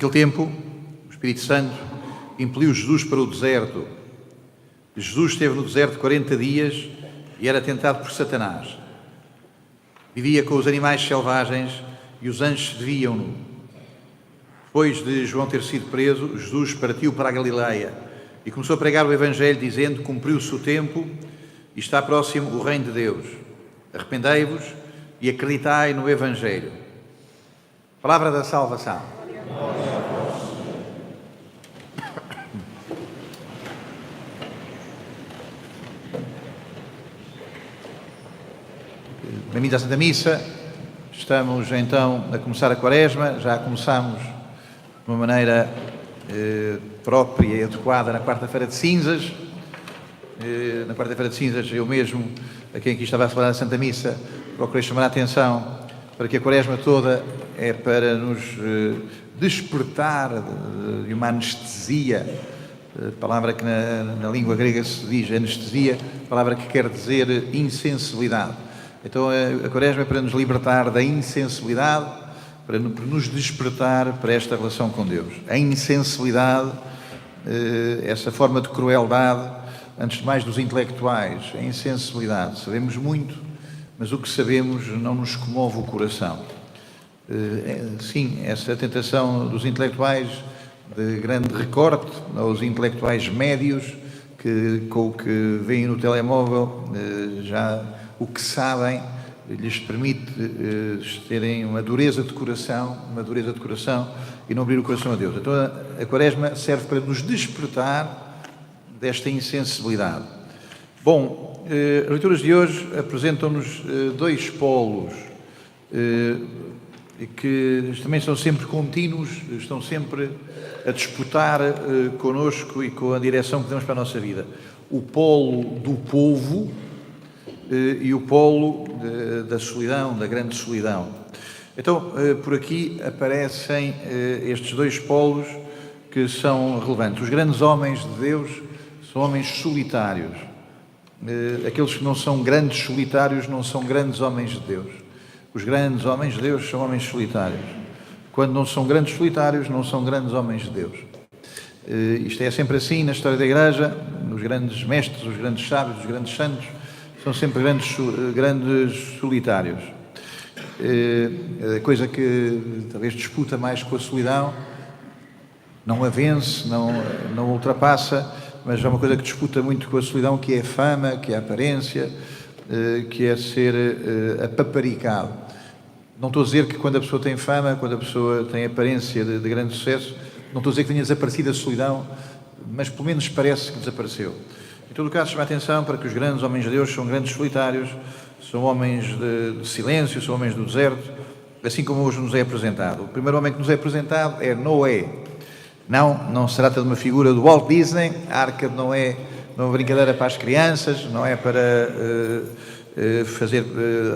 Naquele tempo, o Espírito Santo impeliu Jesus para o deserto. Jesus esteve no deserto 40 dias e era tentado por Satanás. Vivia com os animais selvagens e os anjos serviam-no. Depois de João ter sido preso, Jesus partiu para a Galileia e começou a pregar o Evangelho, dizendo: cumpriu-se o tempo e está próximo o reino de Deus. Arrependei-vos e acreditai no Evangelho. Palavra da salvação. Bem-vindos à Santa Missa. Estamos então a começar a Quaresma. Já começamos de uma maneira própria e adequada na quarta-feira de cinzas. Na quarta-feira de cinzas, eu mesmo, a quem aqui estava a falar da Santa Missa, procurei chamar a atenção para que a Quaresma toda é para nos despertar de uma anestesia, palavra que na língua grega se diz anestesia, palavra que quer dizer insensibilidade. Então a Quaresma é para nos libertar da insensibilidade, para nos despertar para esta relação com Deus. A insensibilidade, essa forma de crueldade, antes de mais dos intelectuais, a insensibilidade. Sabemos muito, mas o que sabemos não nos comove o coração. Sim, essa tentação dos intelectuais de grande recorte, aos intelectuais médios, que com o que veem no telemóvel, já o que sabem lhes permite terem uma dureza de coração e não abrir o coração a Deus. Então a Quaresma serve para nos despertar desta insensibilidade. Bom, as leituras de hoje apresentam-nos dois polos que também são sempre contínuos, estão sempre a disputar connosco e com a direção que damos para a nossa vida. O polo do povo e o polo da solidão, da grande solidão. Então, por aqui aparecem estes dois polos que são relevantes. Os grandes homens de Deus são homens solitários. Aqueles que não são grandes solitários não são grandes homens de Deus. Os grandes homens de Deus são homens solitários. Quando não são grandes solitários, não são grandes homens de Deus. Isto é sempre assim na história da Igreja. Os grandes mestres, os grandes sábios, os grandes santos são sempre grandes solitários. A coisa que talvez disputa mais com a solidão, não a vence, não ultrapassa, mas é uma coisa que disputa muito com a solidão, que é a fama, que é a aparência, que é ser apaparicado. Não estou a dizer que quando a pessoa tem fama, quando a pessoa tem aparência de grande sucesso, não estou a dizer que tenha desaparecido a solidão, mas pelo menos parece que desapareceu. Em todo o caso, chama a atenção para que os grandes homens de Deus são grandes solitários, são homens de silêncio, são homens do deserto, assim como hoje nos é apresentado. O primeiro homem que nos é apresentado é Noé. Não se trata de uma figura do Walt Disney. A Arca de Noé não é uma brincadeira para as crianças, não é para fazer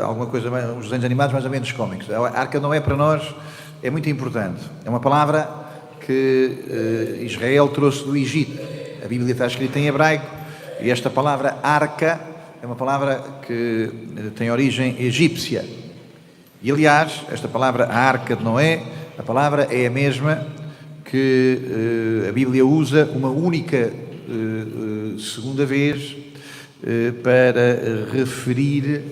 alguma coisa, uns desenhos animados mais ou menos cómicos. A Arca de Noé para nós é muito importante. É uma palavra que Israel trouxe do Egito. A Bíblia está escrita em hebraico e esta palavra arca é uma palavra que tem origem egípcia. E aliás, esta palavra a Arca de Noé, a palavra é a mesma que a Bíblia usa uma única segunda vez para referir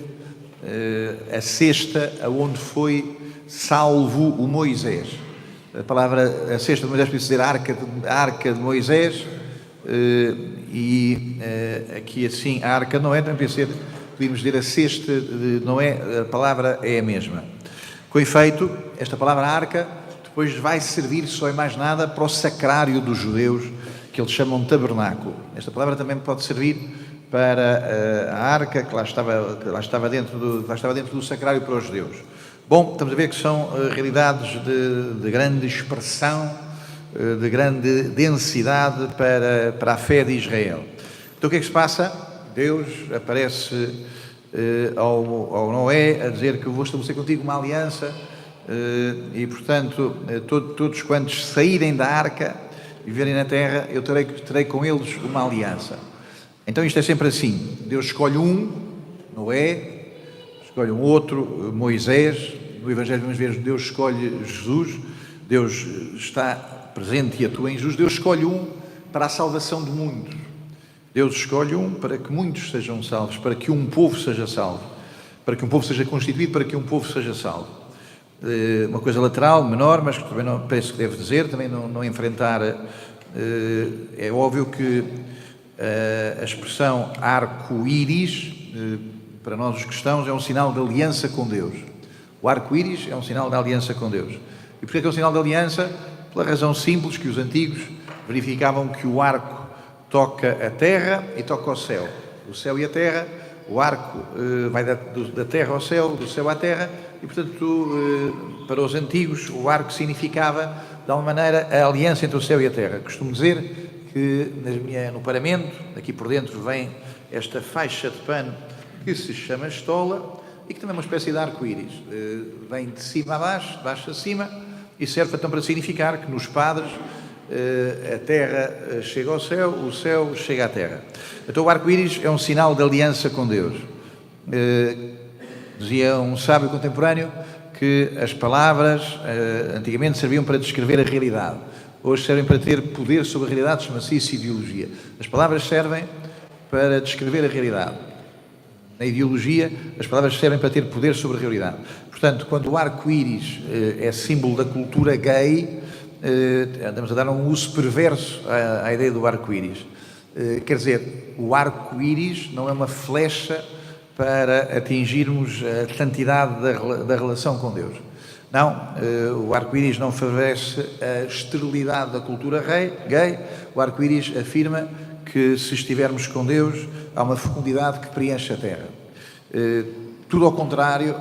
a cesta aonde foi salvo o Moisés. A palavra a cesta de Moisés pode dizer a arca de Moisés, e aqui assim a Arca de Noé também podemos dizer a cesta de Noé, a palavra é a mesma. Com efeito, esta palavra arca depois vai servir, só é mais nada, para o sacrário dos judeus, que eles chamam de tabernáculo. Esta palavra também pode servir para a arca, que lá estava dentro do sacrário para os judeus. Bom, estamos a ver que são realidades de grande expressão, de grande densidade para a fé de Israel. Então o que é que se passa? Deus aparece ao Noé a dizer que eu vou estabelecer contigo uma aliança e, portanto, todos quantos saírem da arca e viverem na terra, eu terei com eles uma aliança. Então isto é sempre assim. Deus escolhe um, Noé, escolhe um outro, Moisés. No Evangelho vamos ver Deus escolhe Jesus, Deus está presente e atua em Jesus. Deus escolhe um para a salvação de muitos. Deus escolhe um para que muitos sejam salvos, para que um povo seja salvo, para que um povo seja constituído, para que um povo seja salvo. Uma coisa lateral, menor, mas que também não penso que deve dizer, também não enfrentar. É óbvio que a expressão arco-íris, para nós os cristãos, é um sinal de aliança com Deus. O arco-íris é um sinal de aliança com Deus. E porquê é que é um sinal de aliança? Pela razão simples que os antigos verificavam que o arco toca a terra e toca o céu. O céu e a terra, o arco vai da terra ao céu, do céu à terra, e portanto, para os antigos, o arco significava, de alguma maneira, a aliança entre o céu e a terra. Costumo dizer que no paramento, aqui por dentro, vem esta faixa de pano que se chama estola e que também é uma espécie de arco-íris. Vem de cima a baixo, de baixo a cima, e serve então para significar que nos padres a terra chega ao céu, o céu chega à terra. Então o arco-íris é um sinal de aliança com Deus. Dizia um sábio contemporâneo que as palavras antigamente serviam para descrever a realidade. Hoje servem para ter poder sobre a realidade, chama-se isso ideologia. As palavras servem para descrever a realidade. Na ideologia, as palavras servem para ter poder sobre a realidade. Portanto, quando o arco-íris é símbolo da cultura gay, andamos a dar um uso perverso à ideia do arco-íris. Quer dizer, o arco-íris não é uma flecha para atingirmos a santidade da relação com Deus. Não, o arco-íris não favorece a esterilidade da cultura gay. O arco-íris afirma que se estivermos com Deus, há uma fecundidade que preenche a terra. Tudo ao contrário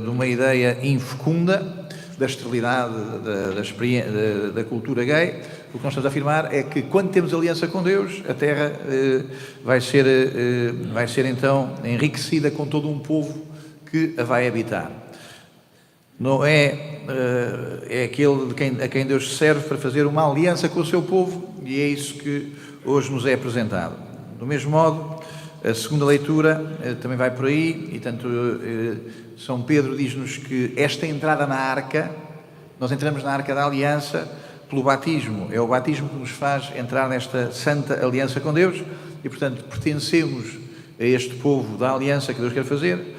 de uma ideia infecunda da esterilidade da cultura gay. O que nós estamos a afirmar é que quando temos aliança com Deus, a terra vai ser então enriquecida com todo um povo que a vai habitar. Não é aquele a quem Deus serve para fazer uma aliança com o seu povo, e é isso que hoje nos é apresentado. Do mesmo modo, a segunda leitura também vai por aí, e tanto São Pedro diz-nos que esta entrada na arca, nós entramos na arca da aliança pelo batismo. É o batismo que nos faz entrar nesta santa aliança com Deus e, portanto, pertencemos a este povo da aliança que Deus quer fazer,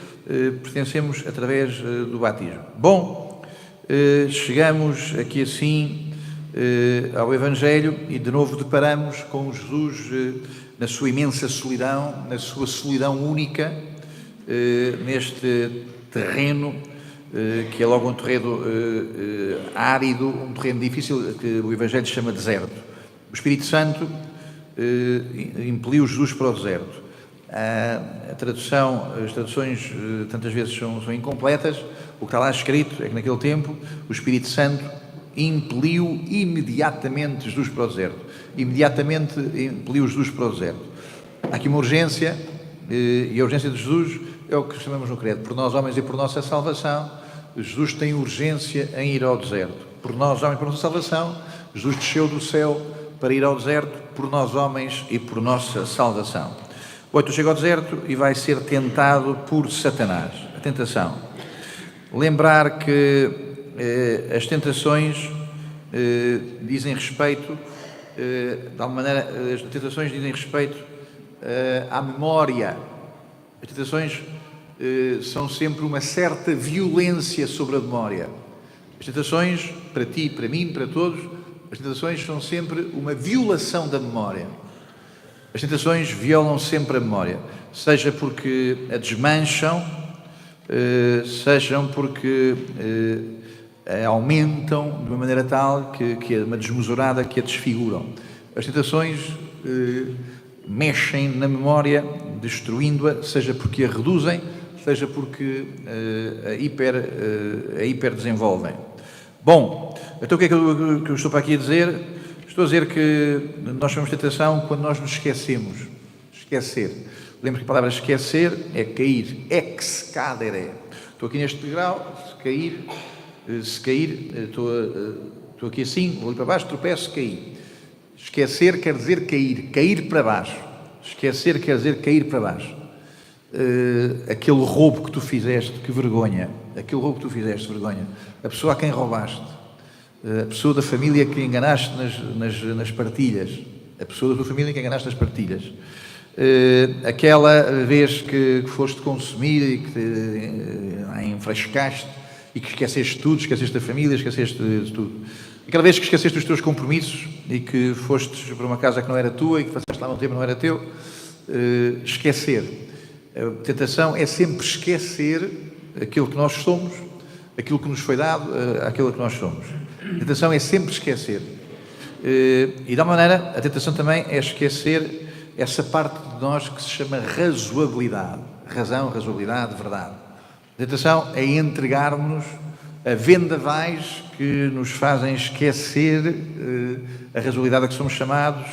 pertencemos através do batismo. Bom, chegamos aqui assim ao Evangelho e de novo deparamos com Jesus na sua imensa solidão, na sua solidão única, neste terreno que é logo um terreno árido, um terreno difícil, que o Evangelho chama deserto. O Espírito Santo impeliu Jesus para o deserto. As traduções tantas vezes são incompletas. O que está lá escrito é que naquele tempo o Espírito Santo impeliu imediatamente Jesus para o deserto. Imediatamente impeliu Jesus para o deserto. Há aqui uma urgência, e a urgência de Jesus é o que chamamos no credo. Por nós homens e por nossa salvação, Jesus tem urgência em ir ao deserto. Por nós homens e por nossa salvação, Jesus desceu do céu para ir ao deserto, por nós homens e por nossa salvação. O 8 chega ao deserto e vai ser tentado por Satanás. A tentação. Lembrar que as tentações dizem respeito, de alguma maneira, as tentações dizem respeito à memória. As tentações são sempre uma certa violência sobre a memória. As tentações, para ti, para mim, para todos, as tentações são sempre uma violação da memória. As tentações violam sempre a memória, seja porque a desmancham, sejam porque aumentam de uma maneira tal que é uma desmesurada que a desfiguram. As tentações mexem na memória, destruindo-a, seja porque a reduzem, seja porque a hiperdesenvolvem. Bom, então o que é que eu estou para aqui a dizer? Estou a dizer que nós chamamos de tentação quando nós nos esquecemos. Esquecer. Lembro que a palavra esquecer é cair. Ex cadere. Estou aqui neste degrau, se cair, estou aqui assim, vou ali para baixo, tropeço, caí. Esquecer quer dizer cair. Cair para baixo. Esquecer quer dizer cair para baixo. Aquele roubo que tu fizeste, que vergonha. Aquele roubo que tu fizeste, vergonha. A pessoa a quem roubaste. A pessoa da família que enganaste nas partilhas. A pessoa da tua família que enganaste nas partilhas. Aquela vez que foste consumir e que te enfrascaste e que esqueceste tudo, esqueceste da família, esqueceste de tudo. Aquela vez que esqueceste os teus compromissos e que fostes para uma casa que não era tua e que passaste lá um tempo que não era teu, esquecer. A tentação é sempre esquecer aquilo que nós somos, aquilo que nos foi dado, aquilo que nós somos. A tentação é sempre esquecer. E, de alguma maneira, a tentação também é esquecer essa parte de nós que se chama razoabilidade. Razão, razoabilidade, verdade. A tentação é entregarmos a vendavais que nos fazem esquecer a razoabilidade a que somos chamados,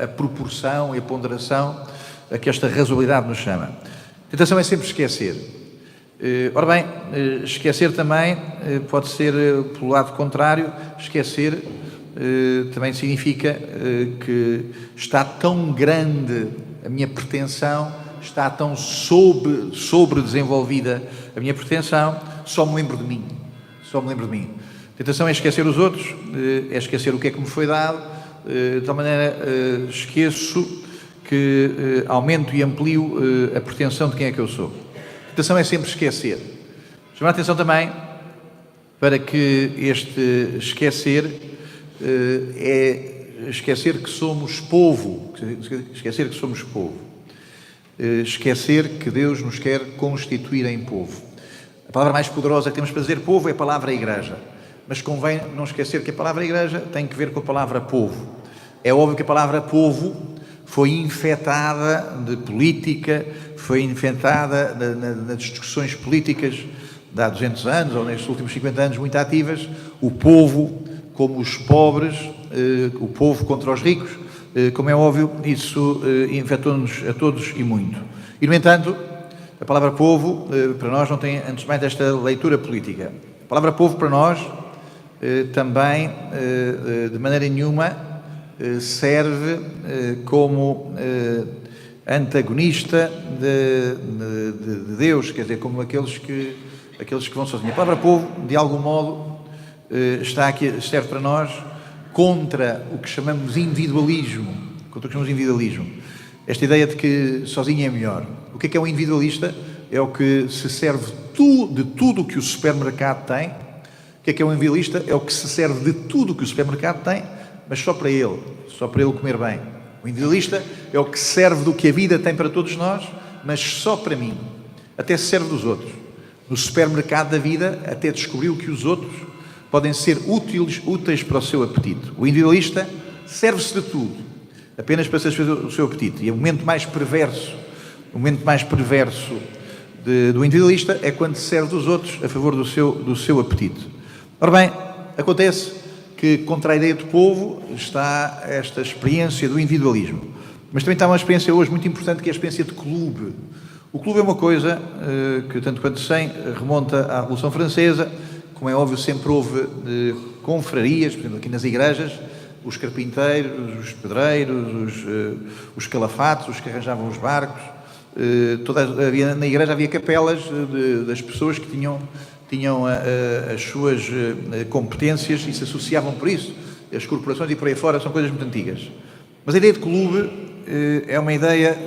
a proporção e a ponderação a que esta razoabilidade nos chama. A tentação é sempre esquecer. Ora bem, esquecer também pode ser, pelo lado contrário, esquecer também significa que está tão grande a minha pretensão, está tão sobredesenvolvida a minha pretensão, só me lembro de mim. Só me lembro de mim. A tentação é esquecer os outros, é esquecer o que é que me foi dado, de tal maneira esqueço que aumento e amplio a pretensão de quem é que eu sou. A tentação é sempre esquecer. Chamar a atenção também para que este esquecer é esquecer que somos povo, esquecer que somos povo, esquecer que Deus nos quer constituir em povo. A palavra mais poderosa que temos para dizer povo é a palavra igreja, mas convém não esquecer que a palavra igreja tem que ver com a palavra povo. É óbvio que a palavra povo foi infectada de política, foi infectada nas discussões políticas de há 200 anos, ou nestes últimos 50 anos, muito ativas, o povo como os pobres, o povo contra os ricos, como é óbvio, isso infectou-nos a todos e muito. E, no entanto, a palavra povo, para nós, não tem, antes de mais, esta leitura política. A palavra povo, para nós, também, de maneira nenhuma, serve como antagonista de Deus, quer dizer, como aqueles que vão sozinhos. A palavra povo, de algum modo, está aqui, serve para nós contra o que chamamos individualismo, esta ideia de que sozinho é melhor. O que é um individualista? É o que se serve de tudo o que o supermercado tem. O que é um individualista? É o que se serve de tudo o que o supermercado tem, mas só para ele comer bem. O individualista é o que se serve do que a vida tem para todos nós, mas só para mim. Até se serve dos outros. No supermercado da vida, até descobriu que os outros podem ser úteis para o seu apetite. O individualista serve-se de tudo, apenas para satisfazer o seu apetite. E o momento mais perverso do individualista é quando se serve dos outros a favor do seu apetite. Ora bem, acontece que contra a ideia de povo está esta experiência do individualismo. Mas também está uma experiência hoje muito importante, que é a experiência de clube. O clube é uma coisa que, tanto quanto sei, remonta à Revolução Francesa. Como é óbvio, sempre houve confrarias, por exemplo, aqui nas igrejas, os carpinteiros, os pedreiros, os calafatos, os que arranjavam os barcos. Na igreja havia capelas das pessoas que tinham as suas competências e se associavam por isso. As corporações e por aí fora são coisas muito antigas. Mas a ideia de clube é uma ideia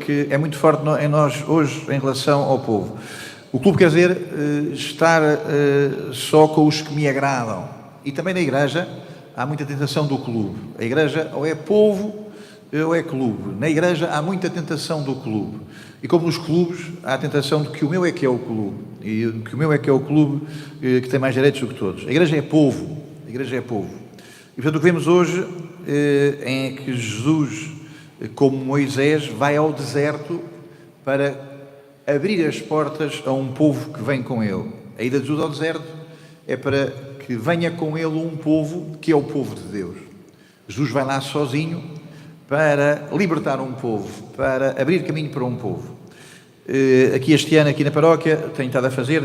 que é muito forte em nós hoje em relação ao povo. O clube quer dizer estar só com os que me agradam. E também na igreja há muita tentação do clube. A igreja ou é povo ou é clube. Na igreja há muita tentação do clube. E como nos clubes há a tentação de que o meu é que é o clube. E que o meu é que é o clube que tem mais direitos do que todos. A igreja é povo. A igreja é povo. E portanto o que vemos hoje é que Jesus, como Moisés, vai ao deserto para abrir as portas a um povo que vem com ele. A ida de Jesus ao deserto é para que venha com ele um povo que é o povo de Deus. Jesus vai lá sozinho para libertar um povo, para abrir caminho para um povo. Aqui este ano, aqui na paróquia, tenho estado a fazer,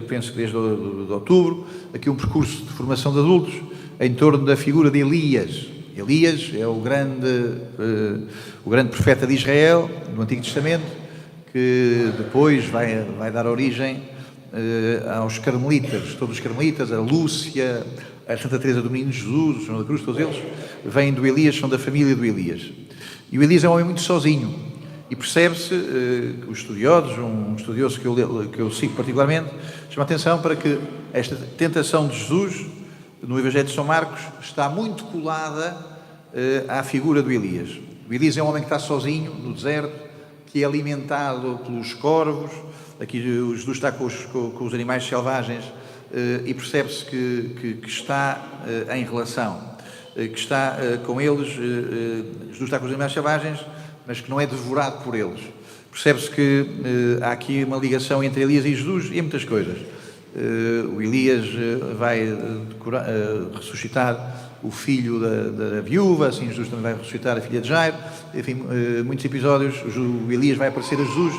penso que desde outubro, aqui um percurso de formação de adultos em torno da figura de Elias. Elias é o grande profeta de Israel, no Antigo Testamento, que depois vai dar origem aos carmelitas, todos os carmelitas, a Lúcia, a Santa Teresa do Menino Jesus, o Senhor da Cruz, todos eles vêm do Elias, são da família do Elias. E o Elias é um homem muito sozinho. E percebe-se, os estudiosos, um estudioso que eu sigo particularmente, chama a atenção para que esta tentação de Jesus, no Evangelho de São Marcos, está muito colada à figura do Elias. O Elias é um homem que está sozinho, no deserto, que é alimentado pelos corvos. Aqui Jesus está com os animais selvagens e percebe-se que está em relação, que está com eles. Jesus está com os animais selvagens, mas que não é devorado por eles. Percebe-se que há aqui uma ligação entre Elias e Jesus e muitas coisas. O Elias vai ressuscitar o filho da viúva, assim Jesus também vai ressuscitar a filha de Jairo. Enfim, muitos episódios, o Elias vai aparecer a Jesus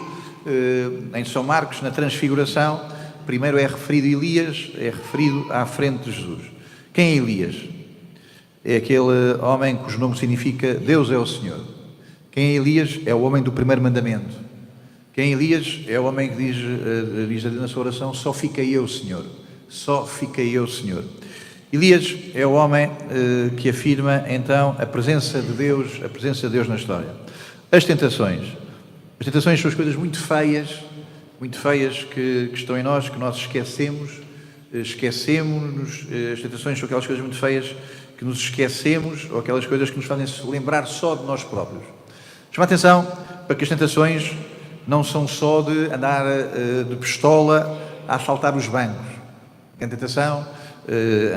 em São Marcos, na Transfiguração. Primeiro é referido Elias, é referido à frente de Jesus. Quem é Elias? É aquele homem cujo nome significa Deus é o Senhor. Quem é Elias? É o homem do primeiro mandamento. Quem é Elias? É o homem que diz na sua oração, só fiquei eu, Senhor. Só fiquei eu, Senhor. Elias é o homem que afirma, então, a presença de Deus na história. As tentações são as coisas muito feias que estão em nós, que nós esquecemos-nos. As tentações são aquelas coisas muito feias que nos esquecemos, ou aquelas coisas que nos fazem se lembrar só de nós próprios. Chama a atenção para que as tentações não são só de andar de pistola a assaltar os bancos. A tentação,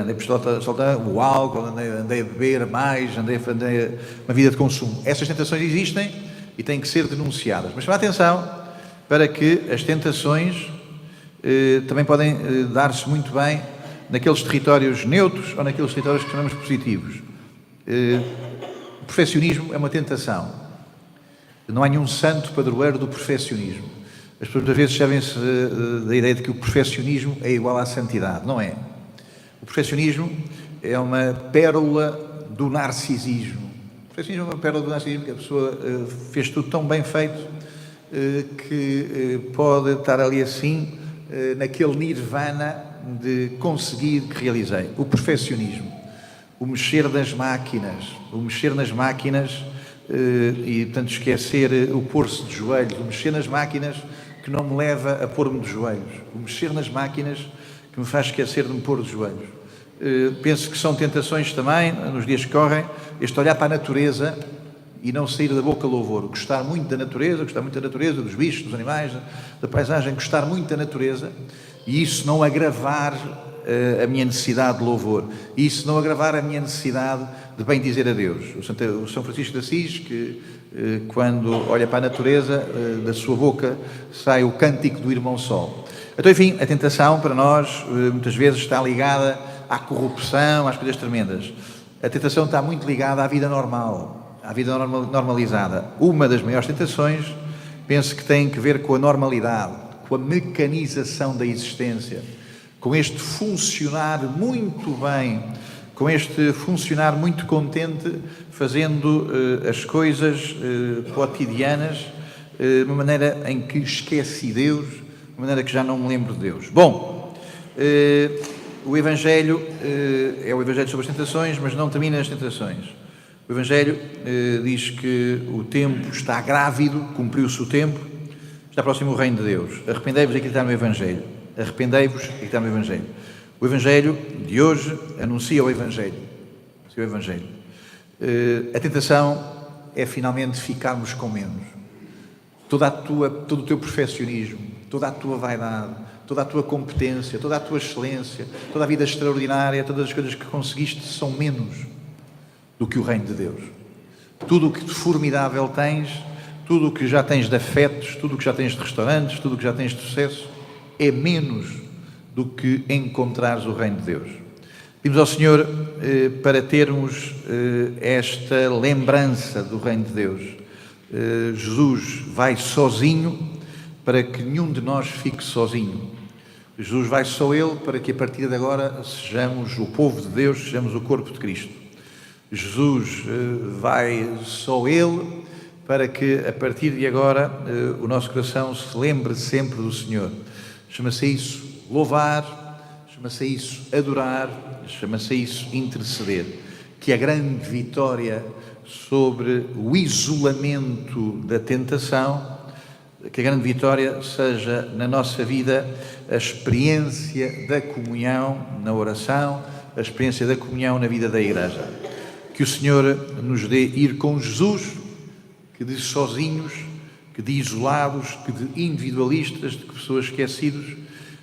andei pistola a assaltar o álcool, andei a beber mais, andei uma vida de consumo. Essas tentações existem e têm que ser denunciadas. Mas chama a atenção para que as tentações também podem dar-se muito bem naqueles territórios neutros ou naqueles territórios que chamamos positivos. O perfeccionismo é uma tentação. Não há nenhum santo padroeiro do perfeccionismo. As pessoas muitas vezes servem-se da ideia de que o perfeccionismo é igual à santidade. Não é. O perfeccionismo é uma pérola do narcisismo. O perfeccionismo é uma pérola do narcisismo, que a pessoa fez tudo tão bem feito que pode estar ali assim, naquele nirvana de conseguir que realizei. O perfeccionismo, o mexer nas máquinas, e, portanto, esquecer o pôr-se de joelhos, o mexer nas máquinas que não me leva a pôr-me de joelhos, o mexer nas máquinas que me faz esquecer de me pôr de joelhos. Penso que são tentações também, nos dias que correm, este olhar para a natureza e não sair da boca louvor, gostar muito da natureza, dos bichos, dos animais, da paisagem, gostar muito da natureza, e isso não agravar a minha necessidade de louvor, e isso não agravar a minha necessidade de bem dizer a Deus. O São Francisco de Assis, que quando olha para a natureza, da sua boca sai o cântico do irmão Sol. Então, enfim, a tentação para nós muitas vezes está ligada à corrupção, às coisas tremendas. A tentação está muito ligada à vida normal, à vida normalizada. Uma das maiores tentações, penso que tem que ver com a normalidade, com a mecanização da existência, com este funcionar muito bem, com este funcionar muito contente, fazendo as coisas cotidianas de uma maneira em que esqueci Deus, de uma maneira que já não me lembro de Deus. Bom, o Evangelho é o Evangelho sobre as tentações, mas não termina as tentações. O Evangelho diz que o tempo está grávido, cumpriu-se o tempo, está próximo o reino de Deus. Arrependei-vos, aqui está no Evangelho. Arrependei-vos, aqui está no Evangelho. O Evangelho de hoje anuncia o Evangelho. A tentação é finalmente ficarmos com menos. Todo o teu perfeccionismo, toda a tua vaidade, toda a tua competência, toda a tua excelência, toda a vida extraordinária, todas as coisas que conseguiste são menos do que o reino de Deus. Tudo o que de formidável tens, tudo o que já tens de afetos, tudo o que já tens de restaurantes, tudo o que já tens de sucesso, é menos do que encontrares o reino de Deus. Pedimos ao Senhor para termos esta lembrança do reino de Deus. Jesus vai sozinho para que nenhum de nós fique sozinho. Jesus vai só Ele para que a partir de agora sejamos o povo de Deus, sejamos o corpo de Cristo. Jesus vai só Ele para que a partir de agora o nosso coração se lembre sempre do Senhor. Chama-se isso louvar, chama-se isso adorar, chama-se isso interceder. Que a grande vitória sobre o isolamento da tentação, que a grande vitória seja na nossa vida a experiência da comunhão na oração, a experiência da comunhão na vida da Igreja. Que o Senhor nos dê ir com Jesus, que de sozinhos, que de isolados, que de individualistas, de pessoas esquecidos,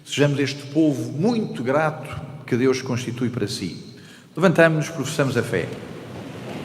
sejamos este povo muito grato que Deus constitui para si. Levantamos-nos, professamos a fé.